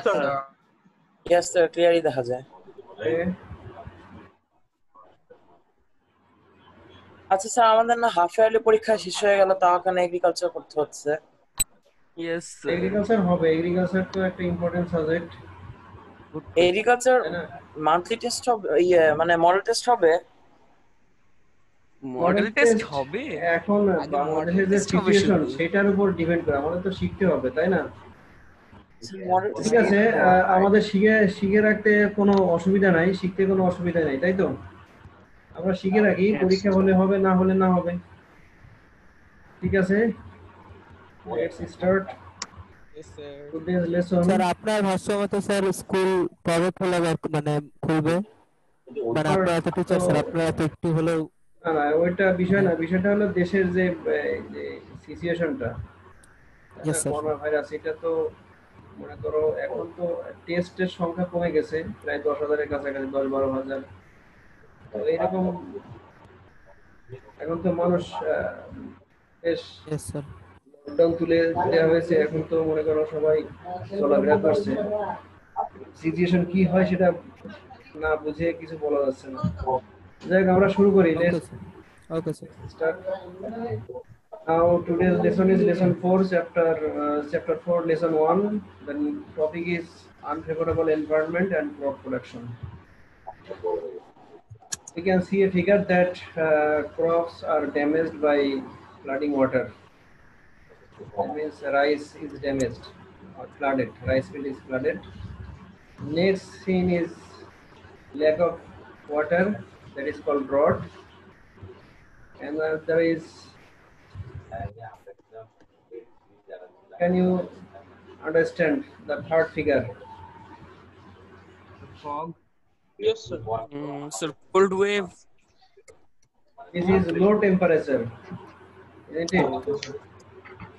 sir. Yes sir, clearly দেখা যায়। Okay. আচ্ছা স্যার, আমাদের না হাফ ইয়ারলি পরীক্ষা শেষ হয়ে গেল, তাও কেন এগ্রিকালচার করতে হচ্ছে? Yes sir. এগ্রিকালচার হবে, এগ্রিকালচার তো একটা important subject. Agriculture monthly test হবে, ইয়ে মানে মডেল টেস্ট হবে? মডেল টেস্ট হবে এখন আগে বাংলাদেশের যে model test হবে সিচুয়েশন শুধু। সেটার উপর ডিপেন্ড করে, আমাদের তো শিখতে হবে তাই না? মডেল ঠিক আছে, আমাদের শিখে শিখে রাখতে কোনো অসুবিধা নাই, শিখতে কোনো অসুবিধা নাই, তাই তো? আমরা শিখে রাখি, পরীক্ষা হলে হবে, না হলে না হবে। ঠিক আছে, let's start today's lesson. Sir আপনার ভাষ্য মতে স্যার স্কুল কবে খোলা মানে খুলবে? মানে আপনারা তো টিচার স্যার, আপনারা তো একটু হলেও না ওইটা বিষয় না, বিষয়টা হলো দেশের যে সিচুয়েশনটা, করোনা ভাইরাস, এটা তো মনে করো এখন তো টেস্টের সংখ্যা কমে গেছে প্রায় 10,000-এর কাছাকাছি, 10-12,000। তো এইরকম এখন তো মানুষ বেশ লকডাউন তুলে দেওয়া হয়েছে, এখন তো মনে করো সবাই চলাফেরা করছে। সিচুয়েশন কি হয় সেটা না বুঝে কিছু বলা যাচ্ছে না। যাই হোক, আমরা শুরু করি। Okay sir, start. Now today's lesson is lesson 4, chapter 4, lesson 1. The topic is unfavorable environment and crop production. We can see a figure that crops are damaged by flooding water. That means rice is damaged or flooded. Rice field is flooded. Next scene is lack of water, that is called drought. And there is, can you understand the third figure? Fog. Yes sir. Sir, cold wave. This is low temperature, isn't it?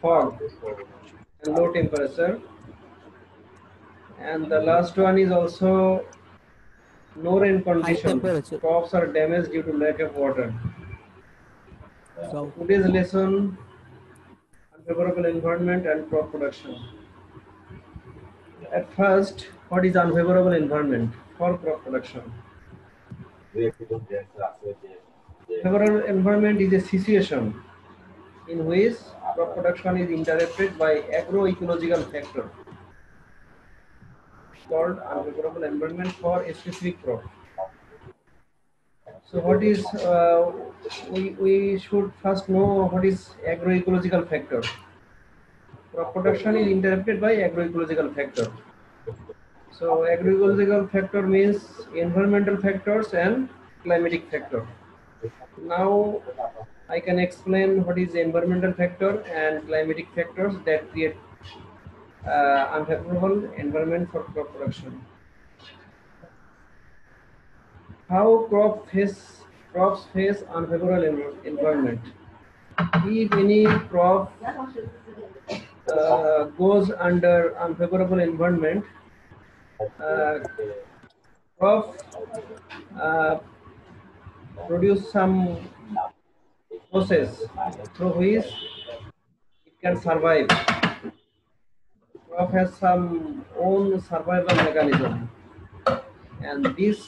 Fog and low temperature. And the last one is also no rain condition. Crops are damaged due to lack of water. Today's lesson, unfavorable environment and crop production. At first, what is unfavorable environment for crop production? Favorable environment is a situation in which crop production is interrupted by agroecological factor, called unfavorable environment for a specific crop. So what is, we should first know what is agroecological factor. Crop production is interrupted by agroecological factor. So agroecological factor means environmental factors and climatic factor. Now I can explain what is environmental factor and climatic factors that create unfavorable environment for crop production. How crops face unfavorable environment. If any crop goes under unfavorable environment, crop produce some process through which it can survive. Crop has some own survival mechanism, and this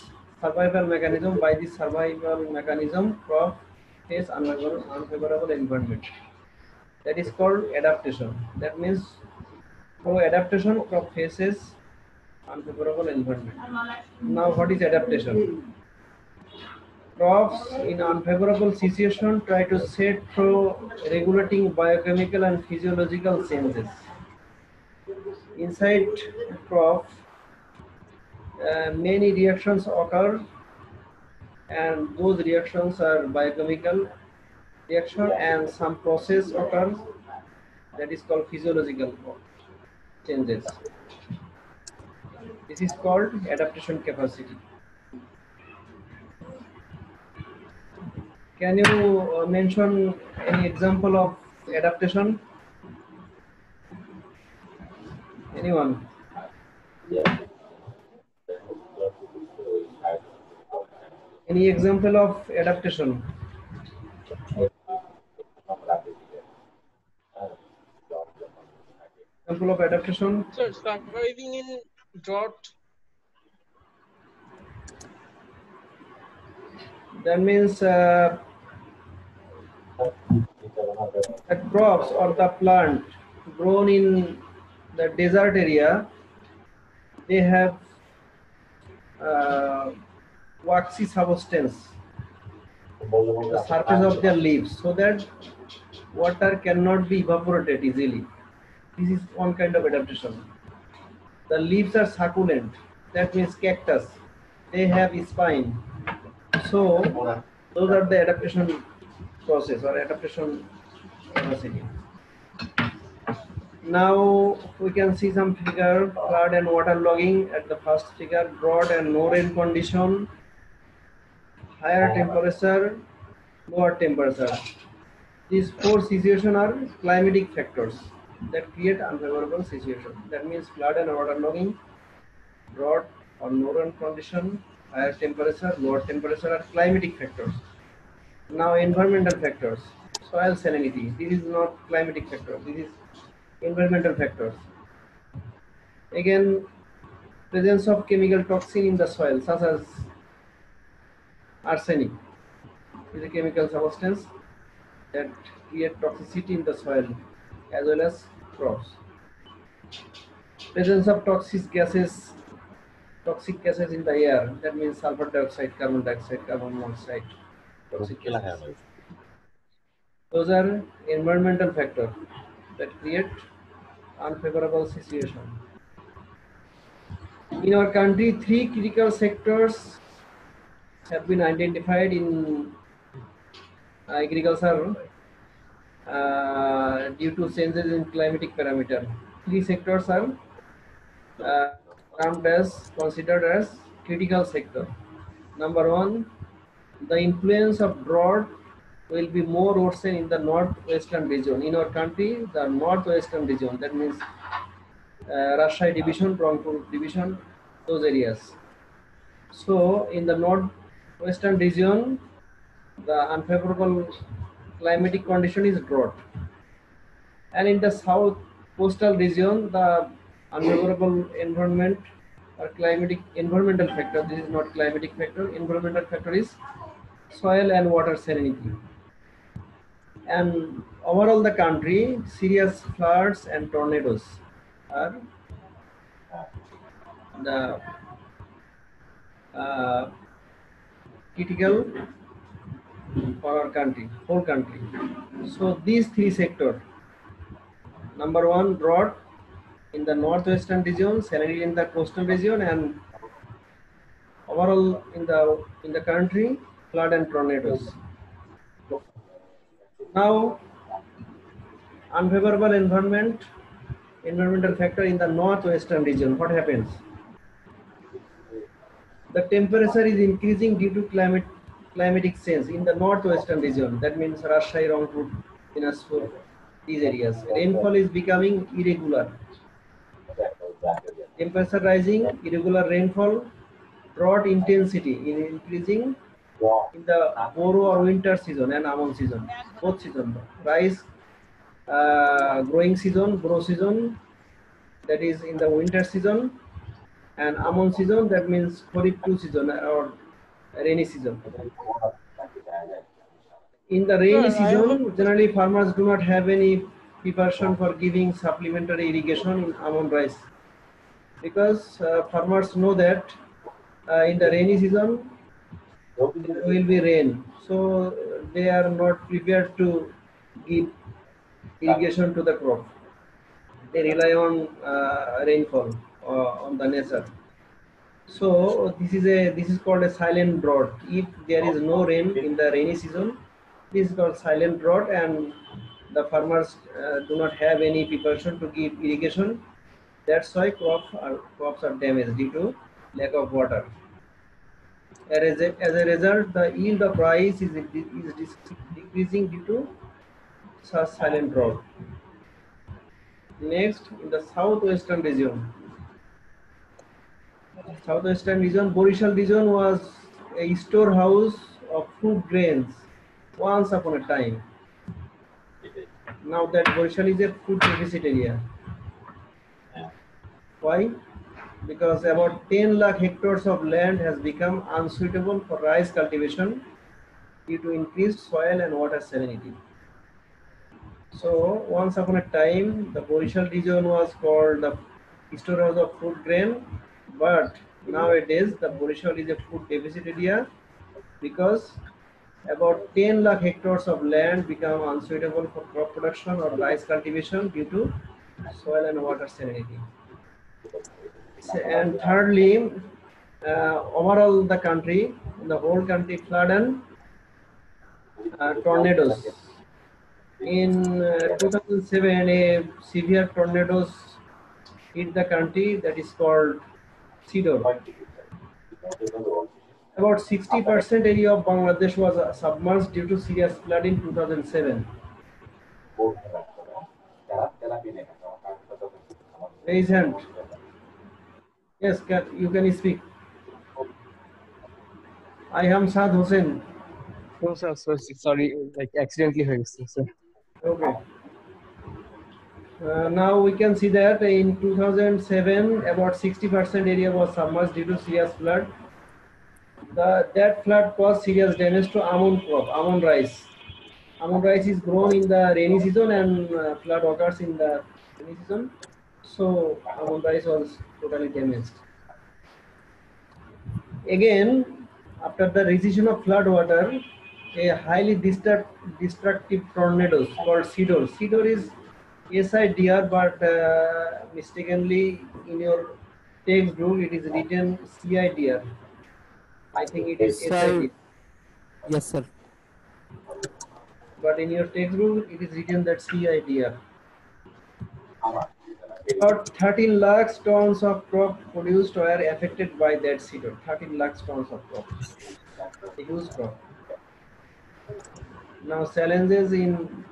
survival mechanism, by this survival mechanism, crop face unfavorable environment. That is called adaptation. That means through adaptation, crop faces unfavorable environment. Now what is adaptation? Crops in unfavorable situation try to set through regulating biochemical and physiological changes inside crop. Many reactions occur, and those reactions are biochemical reaction, and some process occurs that is called physiological changes. This is called adaptation capacity. Can you mention any example of adaptation? Anyone? Any example of adaptation? Example of adaptation? Sir, surviving in Drought. That means the crops or the plant grown in the desert area, they have waxy substance on the surface of their leaves so that water cannot be evaporated easily. This is one kind of adaptation. The leaves are succulent, that means cactus. They have spine. So those are the adaptation process or adaptation capacity. Now we can see some figure, flood and water logging at the first figure, drought and no rain condition, higher temperature, lower temperature. These four situations are climatic factors that create unfavorable situation. That means flood and water logging, drought or no rain condition, higher temperature, lower temperature are climatic factors. Now environmental factors, soil salinity. This is not climatic factor. This is environmental factors. Again, presence of chemical toxin in the soil, such as arsenic, is a chemical substance that create toxicity in the soil as well as crops. Presence of toxic gases in the air. That means sulfur dioxide, carbon monoxide, toxic gases. Those are environmental factors that create unfavorable situation. In our country, 3 critical sectors have been identified in agriculture due to changes in climatic parameter. 3 sectors are considered as critical sector. Number 1, the influence of drought will be more worsen in the northwestern region. In our country, the northwestern region, that means Rajshahi division, Rangpur division, those areas. So in the northwestern region, the unfavorable climatic condition is drought. And in the south coastal region, the unfavorable environment or environmental factor, this is not climatic factor, environmental factor is soil and water salinity. And overall the country, serious floods and tornadoes are the critical for our country, whole country. So these 3 sectors, number 1, drought in the northwestern region, salinity in the coastal region, and overall in the country, flood and tornadoes. Now, unfavorable environmental factor in the northwestern region, what happens? The temperature is increasing due to climatic change in the northwestern region. That means Rajshahi, Rangpur, Dinajpur, these areas. Rainfall is becoming irregular. Temperature rising, irregular rainfall, drought intensity is increasing in the Boru or winter season and Amon season, both seasons. Rice growing season, grow season, that is in the winter season, and Amon season, that means Kharif 2 season or rainy season. In the rainy season, generally farmers do not have any preparation for giving supplementary irrigation in Amon rice, because farmers know that in the rainy season there will be rain, so they are not prepared to give irrigation to the crop. They rely on rainfall on the nature. So this is called a silent drought. If there is no rain in the rainy season, this is called silent drought, and the farmers do not have any preparation to give irrigation. That's why crops are damaged due to lack of water. As a result, the yield of rice is decreasing due to such silent drought. Next, in the southwestern region. Borishal region was a storehouse of food grains once upon a time. Now that Borishal is a food deficit area. Why? because about 10 lakh hectares of land has become unsuitable for rice cultivation due to increased soil and water salinity. So once upon a time, the Borishal region was called the storehouse of food grain, but nowadays the Borishal is a food deficit area because about 10 lakh hectares of land become unsuitable for crop production or rice cultivation due to soil and water salinity. And thirdly, overall the country, the whole country flood and tornadoes. In 2007, a severe tornadoes hit the country that is called Sidor. About 60% area of Bangladesh was submerged due to serious flood in 2007. Raise hand. Yes, you can speak. I am Saad Hussain. No, sir, sorry, like accidentally heard, sir. Okay. Now we can see that in 2007, about 60% area was submerged due to serious flood. That flood caused serious damage to almond crop, almond rice. Almond rice is grown in the rainy season and flood occurs in the rainy season. So almond rice was totally damaged. Again, after the recession of flood water, a highly destructive tornadoes called Sidor. Sidor is SIDR, but mistakenly in your textbook it is written CIDR. I think it is SIDR. Yes, sir. But in your textbook it is written that CIDR. About 13 lakhs tons of crop produced were affected by that Sidor. 13 lakhs tons of crop. A huge crop. Now challenges in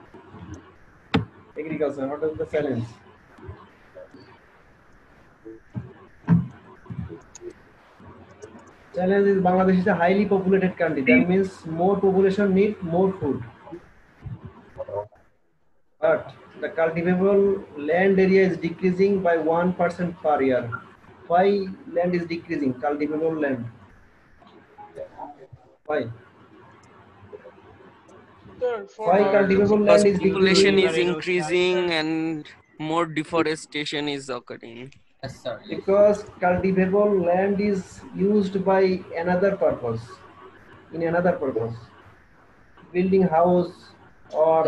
agriculture. What is the challenge? Challenge is Bangladesh is a highly populated country. That means more population need more food. But the cultivable land area is decreasing by 1% per year. Why land is decreasing? Cultivable land. Why? Why cultivable Because land is population decreasing? is increasing and more deforestation is occurring. Because cultivable land is used by another purpose. In another purpose. Building house or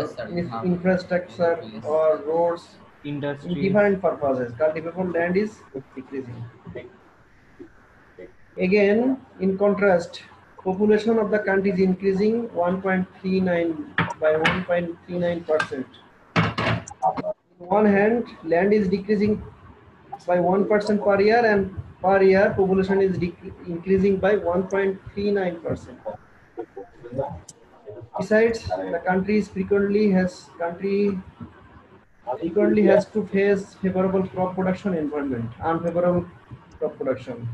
infrastructure or roads. In different purposes. Cultivable land is decreasing. Again, in contrast, population of the country is increasing 1.39 by 1.39%. On one hand, land is decreasing by 1% per year, and per year population is increasing by 1.39%. Besides, the country frequently has to face favorable crop production environment, unfavorable crop production.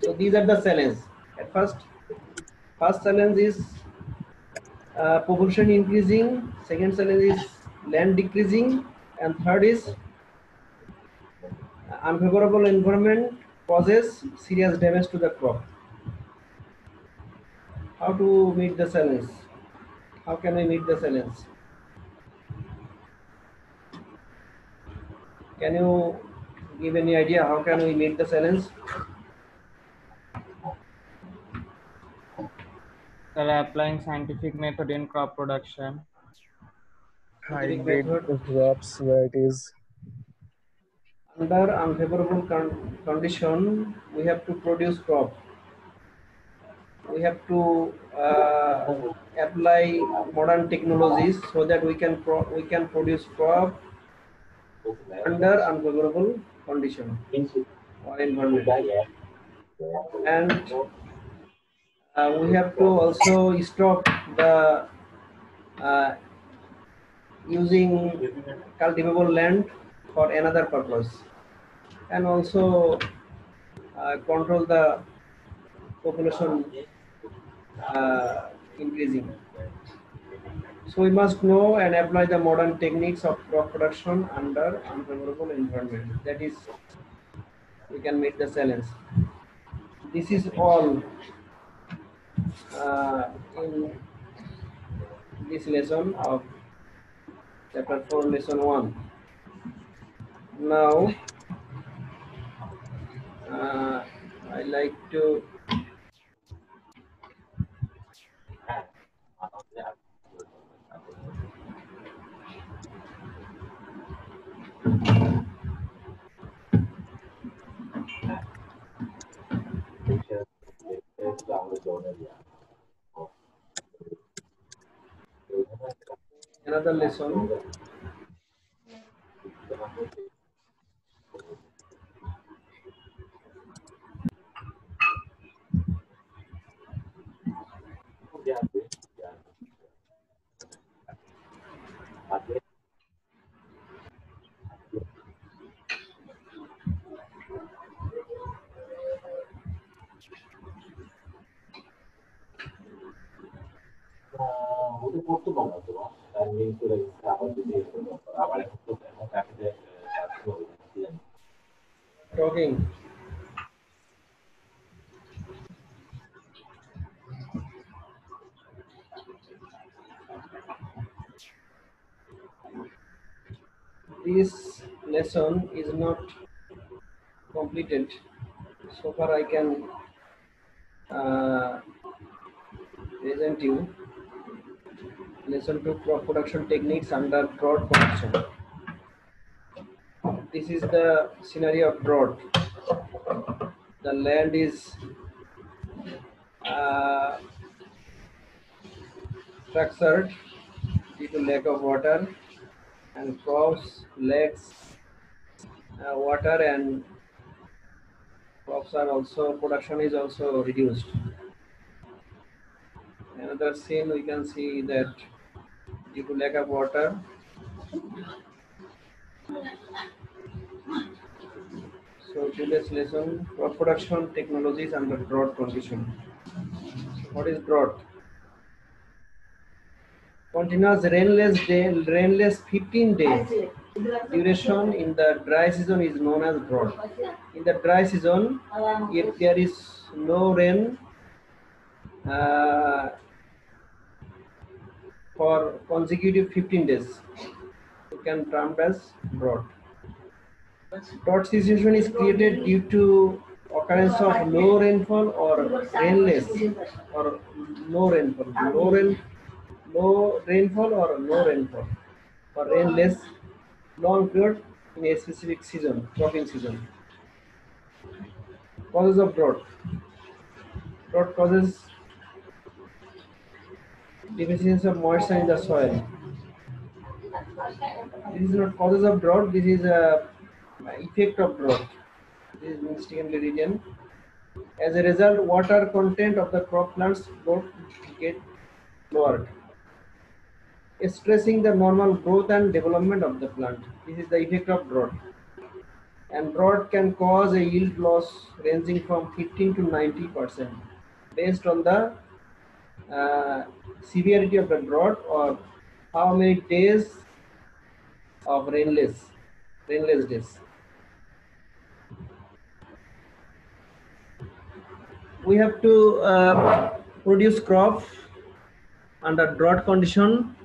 So these are the challenges. At first challenge is population increasing, second challenge is land decreasing, and third is unfavorable environment causes serious damage to the crop. How to meet the challenge? How can we meet the challenge? Can you give any idea how can we meet the challenge? Applying scientific method in crop production. Hybrid crops varieties. Under unfavorable condition, we have to produce crop. We have to apply modern technologies so that we can produce crop under unfavorable condition or environment. And we have to also stop the using cultivable land for another purpose, and also control the population increasing. So we must know and apply the modern techniques of crop production under unfavorable environment. That is we can meet the challenge. This is all in this lesson of chapter 4, lesson 1. Now I like to another lesson. Talking. This lesson is not completed. So far I can present you lesson 2, crop production techniques under drought condition. This is the scenario of drought. The land is fractured due to lack of water, and crops lacks water, and crops are also, production is also reduced. Another scene we can see that due to lack of water, so today's lesson, crop production technologies under drought condition. What is drought? Continuous rainless 15 days duration in the dry season is known as drought. In the dry season, if there is no rain for consecutive 15 days, it can termed as drought. Drought situation is created due to occurrence of low rainfall or rainless or no rainfall, low rainfall or no rainfall, or rainless long period in a specific season, cropping season. Causes of drought. Drought causes deficiency of moisture in the soil. This is not causes of drought, this is a effect of drought. This is mistakenly written. As a result, water content of the crop plants get lowered, stressing the normal growth and development of the plant. This is the effect of drought. And drought can cause a yield loss ranging from 15 to 90% based on the severity of the drought or how many days of rainless days. We have to produce crop under drought condition,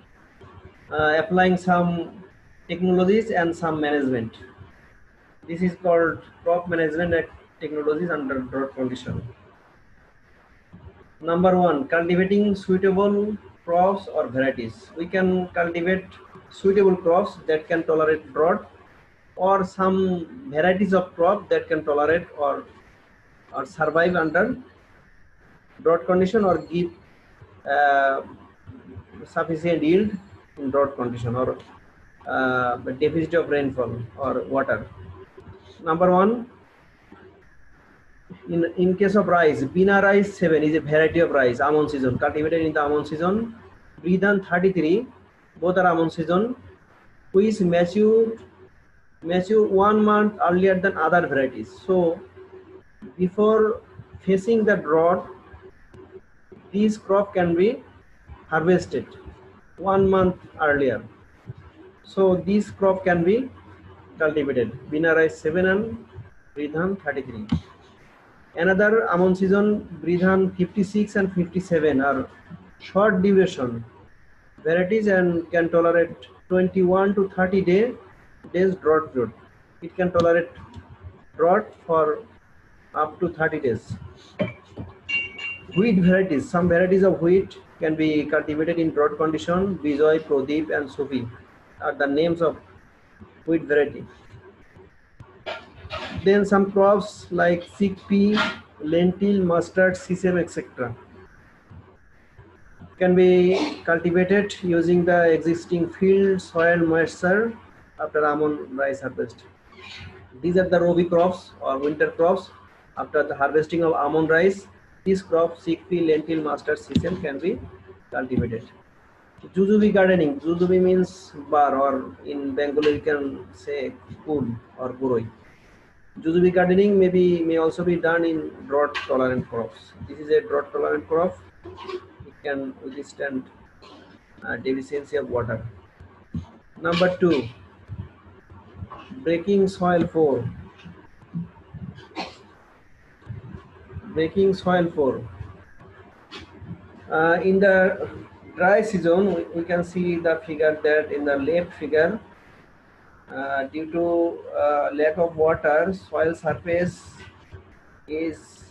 applying some technologies and some management. This is called crop management technologies under drought condition. Number 1, cultivating suitable crops or varieties. We can cultivate suitable crops that can tolerate drought, or some varieties of crop that can tolerate or survive under drought condition or give sufficient yield in drought condition or deficit of rainfall or water. Number 1, in case of rice, Bina rice 7 is a variety of rice, almond season, cultivated in the almond season. Bridan 33, both are almond season, which mature 1 month earlier than other varieties. So before facing the drought, these crop can be harvested 1 month earlier. So these crop can be cultivated, Bina rice 7 and Bridhan 33. Another Amon season, Bridhan 56 and 57 are short duration varieties and can tolerate 21 to 30 days drought period. It can tolerate drought for up to 30 days. Wheat varieties. Some varieties of wheat can be cultivated in drought condition. Bijoy, Pradeep and Sufi are the names of wheat variety. Then some crops like chickpea, lentil, mustard, sesame, etc. can be cultivated using the existing field soil moisture after almond rice harvest. These are the Rabi crops or winter crops. After the harvesting of almond rice, these crops, chickpea, lentil, mustard, sesame can be cultivated. Jujubi gardening. Jujubi means bar, or in Bengali we can say kul or buroi. Jujubi gardening may also be done in drought tolerant crops. This is a drought tolerant crop. It can withstand deficiency of water. Number 2, breaking soil 4. Breaking soil 4. In the dry season, we can see the figure that in the left figure, due to lack of water, soil surface is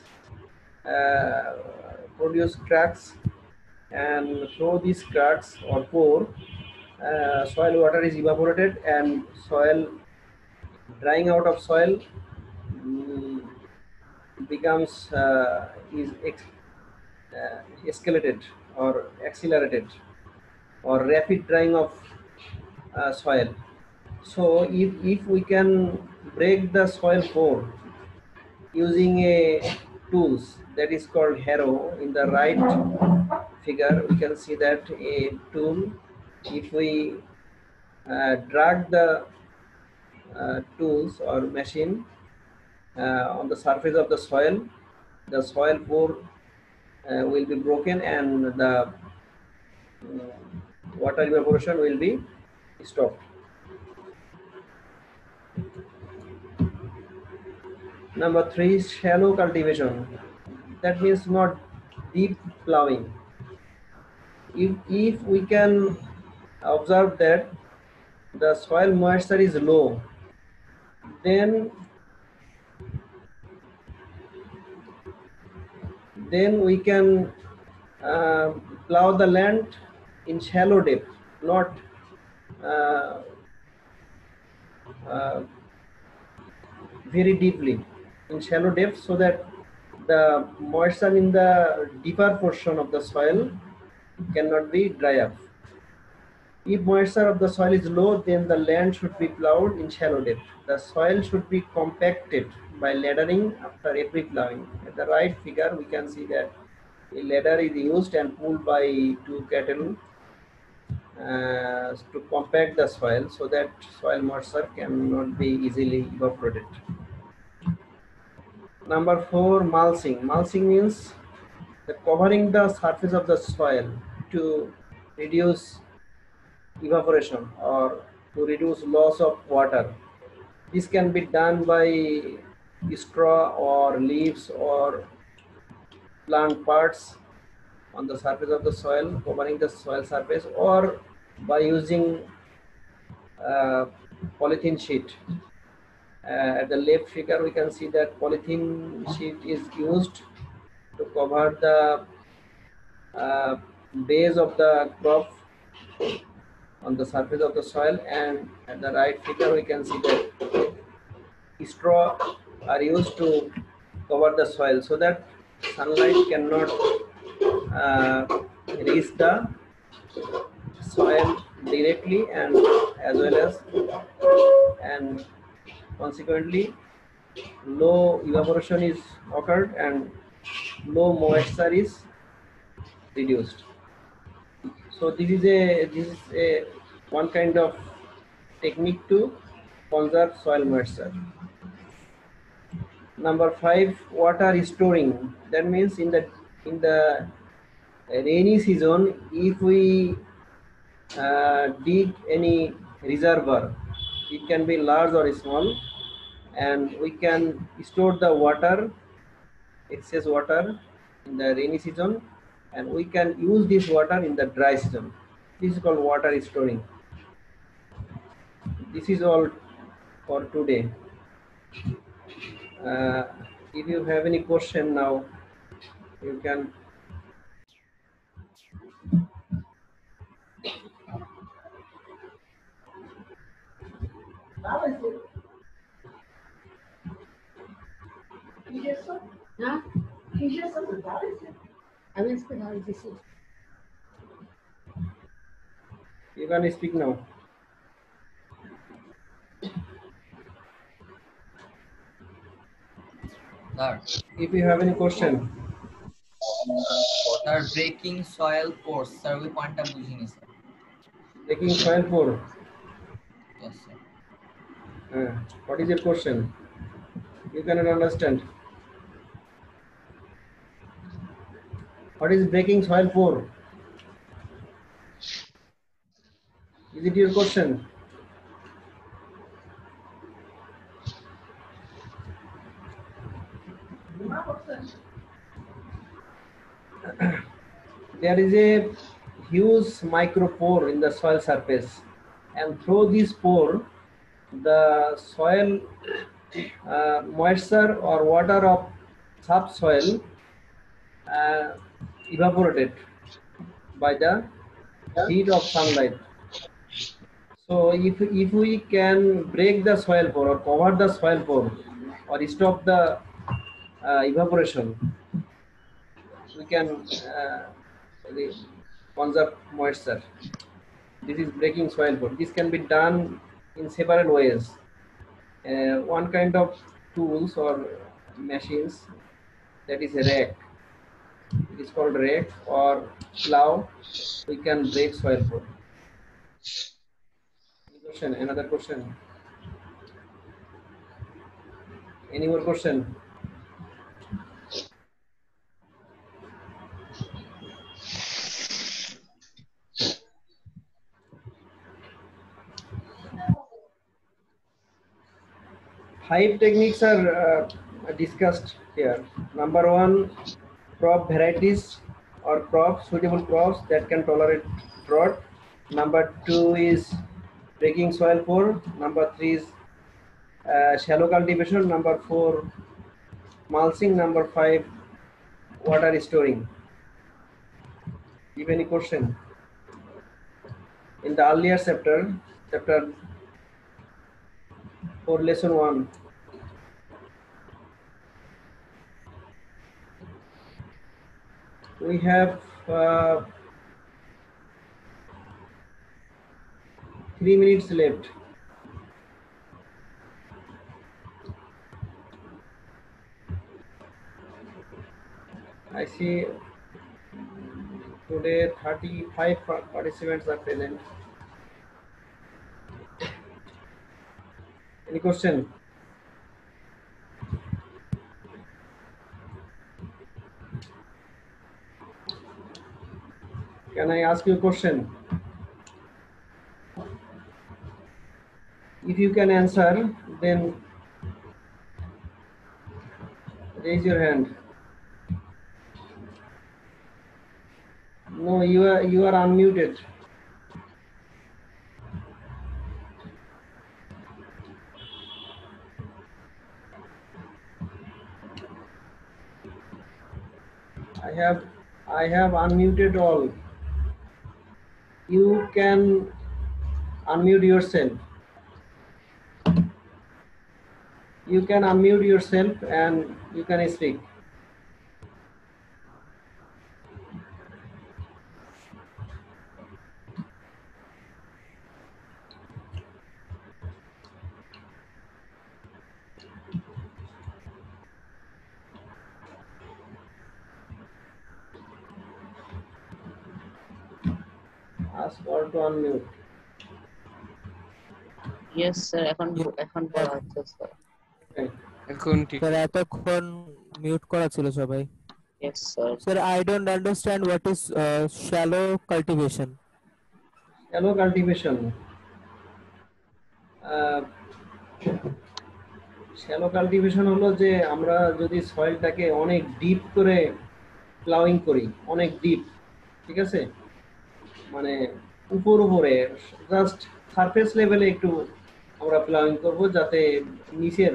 produce cracks, and through these cracks or pore, soil water is evaporated and soil drying out of soil becomes escalated or accelerated or rapid drying of soil. So if we can break the soil pore using a tools that is called harrow, in the right figure we can see that a tool, if we drag the tools or machine on the surface of the soil pore will be broken and the water evaporation will be stopped. Number 3, shallow cultivation. That means not deep plowing. If we can observe that the soil moisture is low, then we can plow the land in shallow depth, not very deeply, in shallow depth, so that the moisture in the deeper portion of the soil cannot be dry up. If moisture of the soil is low, then the land should be plowed in shallow depth. The soil should be compacted by laddering after every plowing. At the right figure, we can see that a ladder is used and pulled by 2 cattle to compact the soil so that soil moisture cannot be easily evaporated. Number 4, mulching. Mulching means covering the surface of the soil to reduce evaporation or to reduce loss of water. This can be done by straw or leaves or plant parts on the surface of the soil, covering the soil surface, or by using polythene sheet. At the left figure we can see that polythene sheet is used to cover the base of the crop on the surface of the soil, and at the right figure we can see that straw are used to cover the soil so that sunlight cannot reach the soil directly, and as well as and consequently low evaporation is occurred and low moisture is reduced. So this is a one kind of technique to conserve soil moisture. Number 5, water storing. That means in the rainy season, if we dig any reservoir, it can be large or small, and we can store the water, excess water in the rainy season, and we can use this water in the dry season. This is called water storing. This is all for today. If you have any question now, you can. You can speak now. Sir, If you have any question. sir, breaking soil pores. Sir, we পয়েন্টটা বুঝিনি sir. Taking soil pore. Yes, sir. What is your question? You cannot understand. What is breaking soil pore? Is it your question? There is a huge micropore in the soil surface, and through this pore, the soil moisture or water of subsoil evaporated by the heat of sunlight. So if we can break the soil pore or cover the soil pore or stop the evaporation, we can conserve moisture. This is breaking soil pore. This can be done in several ways. One kind of tools or machines, that is a rake. It is called rake or plow. We can break soil pore. Any question? Another question? Any more question? Five techniques are discussed here. Number one, crop varieties or crops, suitable crops that can tolerate drought. Number two is breaking soil pore. Number three is shallow cultivation. Number four, mulching. Number five, water storing. Give any question? In the earlier chapter 4, lesson 1, we have 3 minutes left. I see today 35 participants are present. Any question? Can I ask you a question? If you can answer, then raise your hand. No, you are unmuted. I have unmuted all. You can unmute yourself. You can unmute yourself and you can speak. Ask all to unmute. Yes, sir. এখন বলা হচ্ছে sir. Okay. এখন ঠিক sir এতক্ষণ mute করা ছিল সবাই। Yes, sir. Sir, I don't understand what is shallow cultivation. Shallow cultivation. Shallow cultivation হলো যে আমরা যদি সয়েলটাকে অনেক ডিপ করে প্লাউইং করি, অনেক ডিপ, ঠিক আছে, মানে উপরে জাস্ট সারফেস লেভেলে একটু আমরা প্লাউইং করব, যাতে নিচের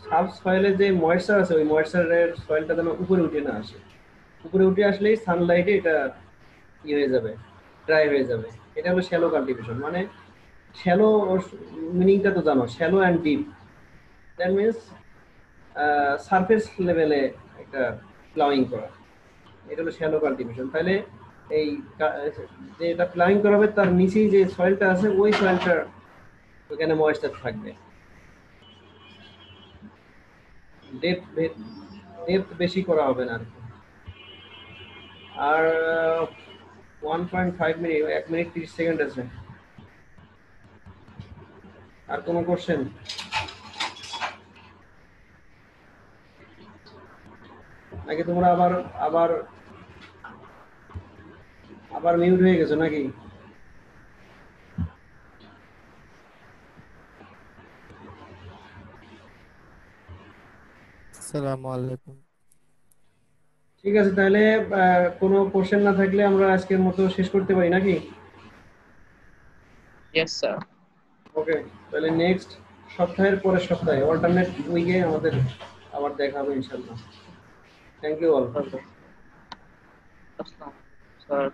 সাব সয়েলে যে ময়েশ্চার আছে ওই ময়েশ্চারের সয়েলটা যেন উপরে উঠে না আসে। উপরে উঠে আসলেই সানলাইটে এটা ইয়ে হয়ে যাবে, ড্রাই হয়ে যাবে। এটা হলো শ্যালো কাল্টিভেশন। মানে শ্যালো মিনিংটা তো জানো, shallow and deep, that means surface লেভেলে একটা প্লাউইং করা, এটা হলো শ্যালো কাল্টিভেশন। তাহলে এই যে এটা প্লাউইং করা হবে তার নিচেই যে সয়েলটা আছে ওই সয়েলটা ওখানে ময়েশ্চার থাকবে, ডেপথ বেশি করা হবে না আর কি। আর 1.5 মিনিট, 1 মিনিট 30 সেকেন্ড আছে। আর কোনো কোশ্চেন? নাকি তোমরা আবার আবার আবার মিউট হয়ে গেছো নাকি? আসসালামু আলাইকুম। ঠিক আছে, তাহলে কোনো কোশ্চেন না থাকলে আমরা আজকের মতো শেষ করতে পারি নাকি? Yes, sir. ওকে, তাহলে নেক্সট সপ্তাহের পরের সপ্তাহে অল্টারনেট উইকে আমাদের আবার দেখা হবে ইনশাআল্লাহ। Thank you all. Assalam, sir.